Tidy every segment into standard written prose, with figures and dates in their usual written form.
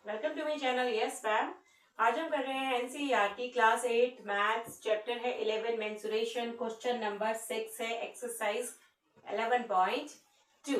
Welcome to my channel. Yes ma'am, आज हम कर रहे हैं एनसीईआरटी क्लास 8 मैथ्स, चैप्टर है 11 मेंसुरेशन, क्वेश्चन नंबर 6 है एक्सरसाइज 11.2।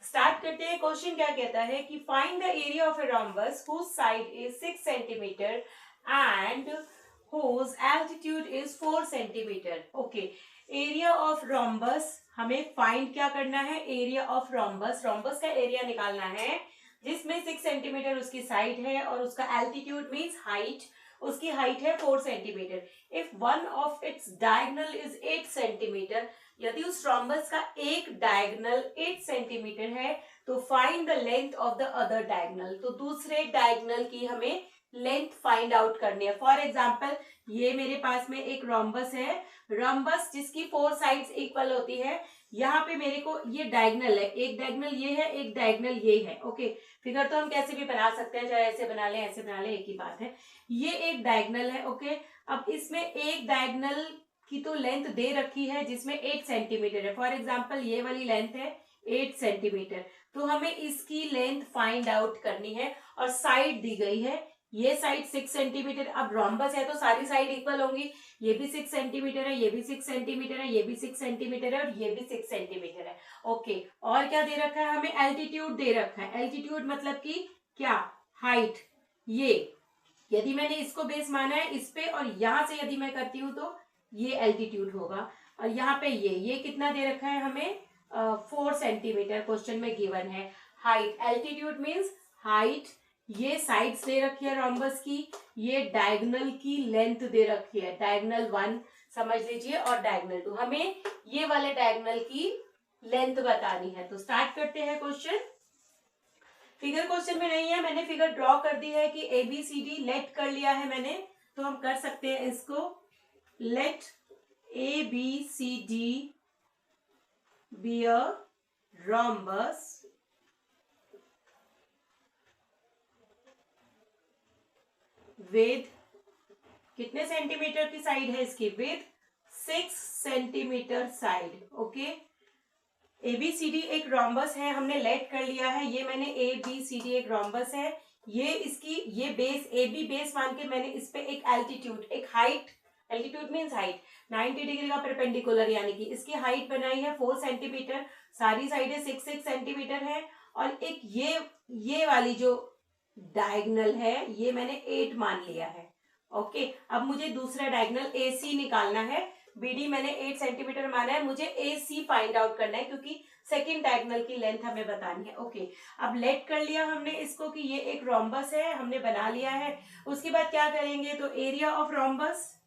स्टार्ट करते हैं। क्वेश्चन क्या कहता है कि find the area of a rhombus whose side is 6 centimetre and whose altitude is 4 centimetre. Okay, area of rhombus हमें फाइंड क्या करना है? एरिया ऑफ रोम्बस, रोम्बस का एरिया निकालना है जिसमें 6 सेंटीमीटर उसकी साइड है और उसका एल्टीट्यूड मींस हाइट, उसकी हाइट है 4 centimetre. If one of its diagonal is 8 centimetre, यदि उस रोम्बस का एक डायगोनल 8 सेंटीमीटर है तो find the length of the other diagonal. तो दूसरे डायगोनल की हमें लेंथ फाइंड आउट करनी है। फॉर एग्जाम्पल, ये मेरे पास में एक रोम्बस है, रोम्बस जिसकी 4 साइड्स इक्वल होती है। यहाँ पे मेरे को ये डायगोनल है, एक डायगोनल ये है, एक डायगोनल ये है। ओके, फिगर तो हम कैसे भी बना सकते हैं, चाहे ऐसे बना ले ऐसे बना ले, एक ही बात है। ये एक डायगोनल है। ओके, अब इसमें एक डायगोनल की तो लेंथ दे रखी है जिसमें 8 सेंटीमीटर है। फॉर एग्जाम्पल, ये वाली लेंथ है 8 सेंटीमीटर, तो हमें इसकी लेंथ फाइंड आउट करनी है और साइड दी गई है। ये साइड 6 सेंटीमीटर, अब रोम्बस है तो सारी साइड इक्वल होंगी। ये भी 6 सेंटीमीटर है, ये भी 6 सेंटीमीटर है, ये भी 6 सेंटीमीटर है और ये भी 6 सेंटीमीटर है। ओके, और क्या दे रखा है हमें? एल्टीट्यूड दे रखा है। एल्टीट्यूड मतलब कि क्या? हाइट। ये यदि मैंने इसको बेस माना है इस पे और यहां से यदि मैं करती हूं तो ये एल्टीट्यूड होगा। और यहाँ पे ये कितना दे रखा है हमें? 4 सेंटीमीटर क्वेश्चन में गिवन है। हाइट, एल्टीट्यूड मीन्स हाइट, ये साइड्स दे रखी है रोम्बस की, ये डायगोनल की लेंथ दे रखी है, डायगोनल 1 समझ लीजिए और डायगोनल 2। हमें ये वाले डायगोनल की लेंथ बतानी है। तो स्टार्ट करते हैं क्वेश्चन। फिगर क्वेश्चन में नहीं है, मैंने फिगर ड्रॉ कर दी है कि ABCD लेट कर लिया है मैंने, तो हम कर सकते हैं इसको। Let ABCD be a rhombus with, कितने सेंटीमीटर की साइड है इसकी? With 6 centimetre side. Okay, ABCD एक रोम्बस है, हमने लेट कर लिया है। ये मैंने ABCD एक रोम्बस है, ये इसकी ये बेस AB बेस मान के मैंने इस पे एक एल्टीट्यूड, एक height, altitude means height 90 degree का परपेंडिकुलर, यानी कि इसकी हाइट बनाई है 4 सेंटीमीटर, सारी साइडें 6 सेंटीमीटर है। और एक ये वाली जो डायगोनल है ये मैंने 8 मान लिया है। ओके, अब मुझे दूसरा डायगोनल AC निकालना है। BD मैंने 8 सेंटीमीटर माना है, मुझे AC फाइंड आउट करना है क्योंकि सेकंड डायगोनल की लेंथ हमें बतानी है। ओके, अब लेट कर लिया हमने इसको कि ये एक रोम्बस है, हमने बना लिया है। उसके बाद क्या करेंगे? तो area of rhombus,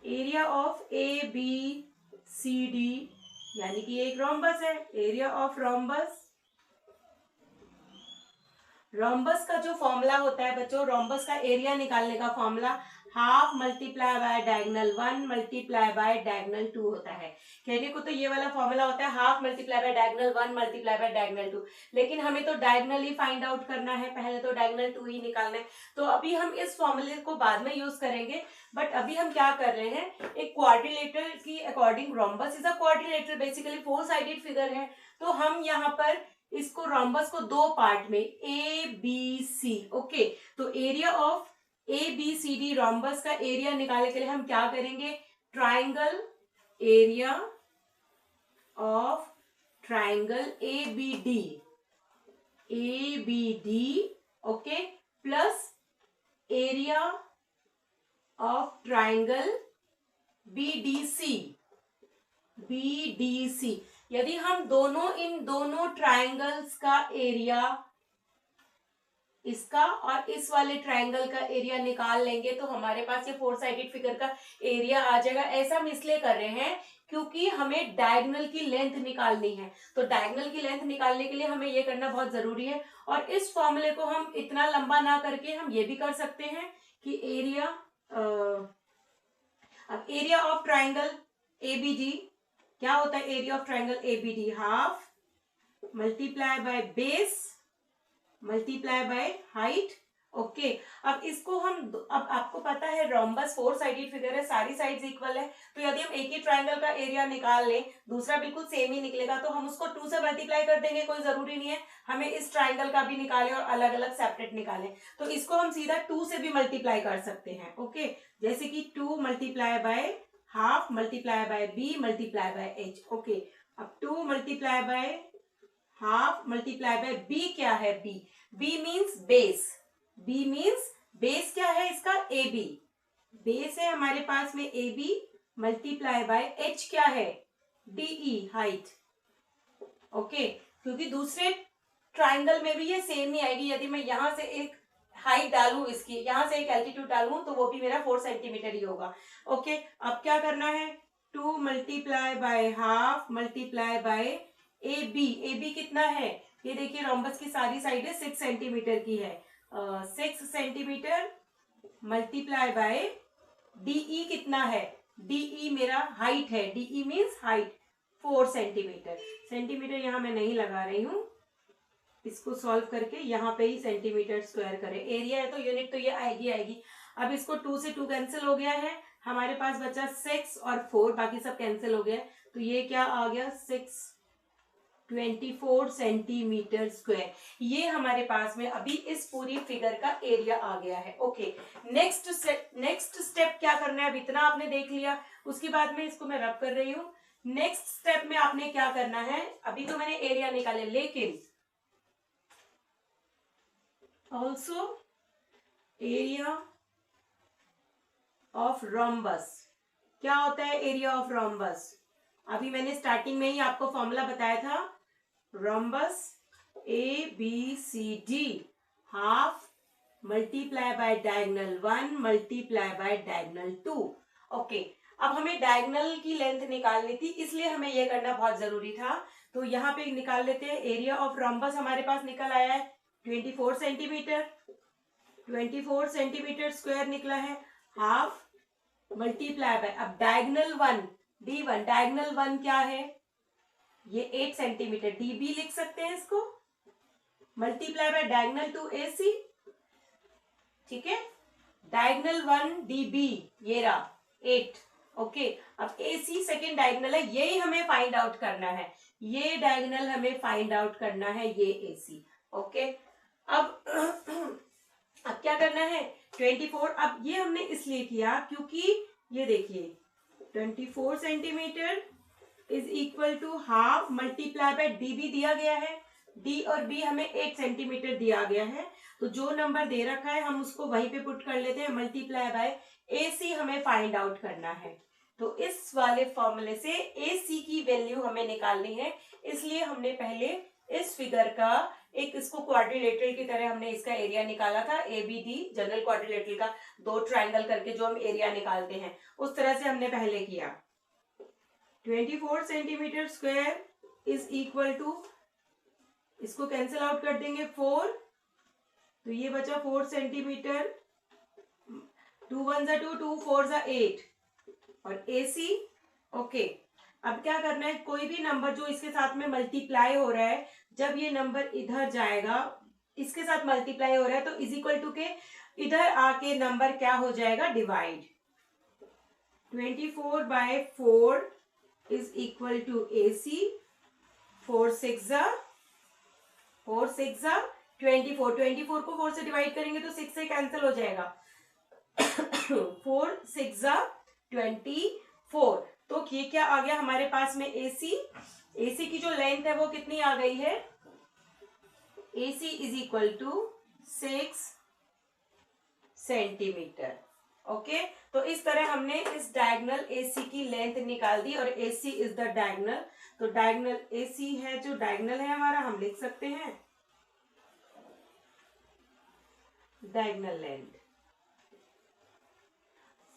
area of ABCD, यानी कि एक रोम्बस है, एरिया ऑफ रोम्बस। रोम्बस का जो फॉर्मूला होता है बच्चों, रोम्बस का एरिया निकालने का formula half multiply by diagonal 1 multiply by diagonal 2 होता है। कहने को तो ये वाला फॉर्मूला होता है half multiply by diagonal 1 multiply by diagonal 2, लेकिन हमें तो डायगोनल ही फाइंड आउट करना है, पहले तो डायगोनल 2 ही निकालना है। तो अभी हम इस फॉर्मूले को बाद में यूज करेंगे, बट अभी हम क्या कर रहे हैं, एक क्वाड्रिलेटरल की according, rhombus is a quadrilateral, basically 4 sided figure है। तो हम यहाँ पर इसको रोम्बस को 2 पार्ट में ABC, ओके, तो एरिया ऑफ ABCD रोम्बस का एरिया निकालने के लिए हम क्या करेंगे? Triangle, area of triangle ABD, okay, plus area of triangle BDC। यदि हम इन दोनों ट्राइंगल्स का एरिया, इसका और इस वाले ट्राइंगल का एरिया निकाल लेंगे तो हमारे पास ये 4 साइडेड फिगर का एरिया आ जाएगा। ऐसा हम इसलिए कर रहे हैं क्योंकि हमें डायगोनल की लेंथ निकालनी है, तो डायगोनल की लेंथ निकालने के लिए हमें ये करना बहुत जरूरी है। और इस फॉर्मूले को हम इतना लंबा ना करके हम ये भी कर सकते हैं कि एरिया, अब एरिया ऑफ ट्राइंगल ABD क्या होता है? Area of triangle ABD half multiply by base multiply by height, okay अब इसको हम अब आपको पता है रोम्बस 4 साइडेड फिगर है, सारी साइड्स इक्वल है, तो यदि हम एक ही ट्रायंगल का एरिया निकाल लें, दूसरा बिल्कुल सेम ही निकलेगा, तो हम उसको 2 से मल्टीप्लाई कर देंगे, कोई जरूरी नहीं है हमें इस ट्रायंगल का भी निकालें और अलग अलग सेपरेट निकालें, तो इसको हम सीधा 2 से भी मल्टीप्लाई कर सकते हैं। ओके जैसे कि 2 multiply by half multiply by B multiply by H. Okay अब 2 multiply by half multiply by B क्या है, B means base, B means base क्या है इसका, ए बी, बेस है हमारे पास में A B multiply by H क्या है, डीई हाइट। ओके क्योंकि दूसरे ट्राइंगल में भी ये सेम ही आएगी, यदि मैं यहां से एक हाइट डालूं इसकी, यहां से एक एल्टीट्यूड डालूं, तो वो भी मेरा 4 सेंटीमीटर ही होगा। ओके अब क्या करना है, 2 multiply by half multiply by A B कितना है, ये देखिए रोम्बस की सारी साइडें 6 सेंटीमीटर की है, 6 सेंटीमीटर मल्टीप्लाई बाय डीई कितना है, डीई मेरा हाइट है, DE means height 4 centimetre, centimetre यहां मैं नहीं लगा रही हूं, इसको सॉल्व करके यहाँ पे ही सेंटीमीटर स्क्वायर करें, एरिया है तो यूनिट तो ये आएगी। अब इसको 2 से 2 कैंसिल हो गया है, हमारे पास बचा 6 और 4, बाकी सब कैंसिल हो गया, तो ये क्या आ गया 24 सेंटीमीटर स्क्वायर, ये हमारे पास में अभी इस पूरी फिगर का एरिया आ गया है। ओके नेक्स्ट स्टेप क्या करना है, अब इतना आपने देख लिया, उसके बाद में इसको मैं रब कर रही हूँ, नेक्स्ट स्टेप में आपने क्या करना है, अभी तो मैंने एरिया निकाले, लेकिन also area of rhombus, क्या होता है एरिया ऑफ रोम्बस, अभी मैंने स्टार्टिंग में ही आपको फॉर्मूला बताया था, rhombus A B C D half multiply by diagonal 1 multiply by diagonal 2। Okay अब हमें डायगोनल की लेंथ निकालनी थी, इसलिए हमें यह करना बहुत जरूरी था, तो यहाँ पे निकाल लेते हैं, एरिया ऑफ रोम्बस हमारे पास निकल आया है 24 सेंटीमीटर, 24 सेंटीमीटर स्क्वायर निकला है, हाफ मल्टीप्लाई बाय, अब डायगोनल 1 D1, डायगोनल 1 क्या है, ये 8 सेंटीमीटर, डीबी लिख सकते हैं इसको, मल्टीप्लाई बाय डायगोनल 2 AC, ठीक है, डायगोनल 1 डीबी ये रहा 8। ओके अब AC सेकेंड डायगोनल है, यही हमें फाइंड आउट करना है, ये डायगोनल हमें फाइंड आउट करना है, ये AC। ओके अब क्या करना है 24, अब ये हमने इसलिए किया क्योंकि ये देखिए 24 centimetre is equal to half multiply by DB दिया गया है, डी और बी हमें 8 सेंटीमीटर दिया गया है, तो जो नंबर दे रखा है हम उसको वहीं पे पुट कर लेते हैं, मल्टीप्लाई बाय AC हमें फाइंड आउट करना है, तो इस वाले फॉर्मूले से AC की वैल्यू हमें निकालनी है, इसलिए हमने पहले इस फिगर का एक इसको क्वाड्रिलेटरल की तरह हमने इसका एरिया निकाला था, ABD जनरल क्वाड्रिलेटरल का 2 ट्रायंगल करके जो हम एरिया निकालते हैं उस तरह से हमने पहले किया, 24 centimetre square is equal to, इसको कैंसिल आउट कर देंगे 4, तो ये बचा 4 सेंटीमीटर, 2 1 2 2 4 8 और AC। ओके अब क्या करना है, कोई भी नंबर जो इसके साथ में मल्टीप्लाई हो रहा है, जब ये नंबर इधर जाएगा, इसके साथ मल्टीप्लाई हो रहा है, तो इज इक्वल टू के इधर आके नंबर क्या हो जाएगा, divide, 24 by 4 is equal to AC, 4 6 24 को 4 से डिवाइड करेंगे तो 6 से कैंसिल हो जाएगा, 4 6 24, तो ये क्या आ गया हमारे पास में AC की जो लेंथ है वो कितनी आ गई है, AC is equal to 6 centimetre. Okay तो इस तरह हमने इस डायगोनल AC की लेंथ निकाल दी, और AC इज द डायगोनल, तो डायगोनल AC है जो डायगोनल है हमारा, हम लिख सकते हैं डायगोनल लेंथ,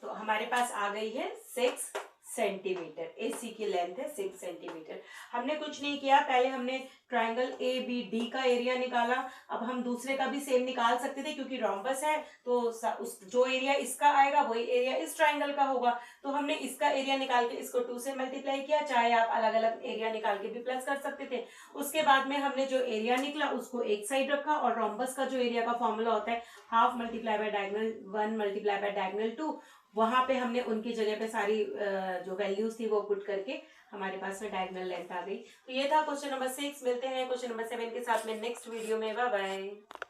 तो हमारे पास आ गई है 6 सेंटीमीटर। AC की लेंथ है 6 सेंटीमीटर। हमने कुछ नहीं किया, पहले हमने ट्राइंगल ABD का एरिया निकाला। अब हम दूसरे का भी सेम निकाल सकते थे, क्योंकि रोम्बस है तो उस जो एरिया इसका आएगा वही एरिया इस ट्राइंगल का होगा। तो हमने इसका एरिया निकाल के इसको 2 से मल्टीप्लाई किया, चाहे आप अलग अलग एरिया निकाल के भी प्लस कर सकते थे। उसके बाद में हमने जो एरिया निकला उसको एक साइड रखा, और रोम्बस का जो एरिया का फॉर्मूला होता है half multiply by diagonal 1 multiply by diagonal 2, वहां पे हमने उनकी जगह पे सारी जो वैल्यूज थी वो पुट करके हमारे पास में डायगोनल लेंथ आ गई। तो ये था क्वेश्चन नंबर 6। मिलते हैं क्वेश्चन नंबर 7 के साथ में नेक्स्ट वीडियो में। Bye bye.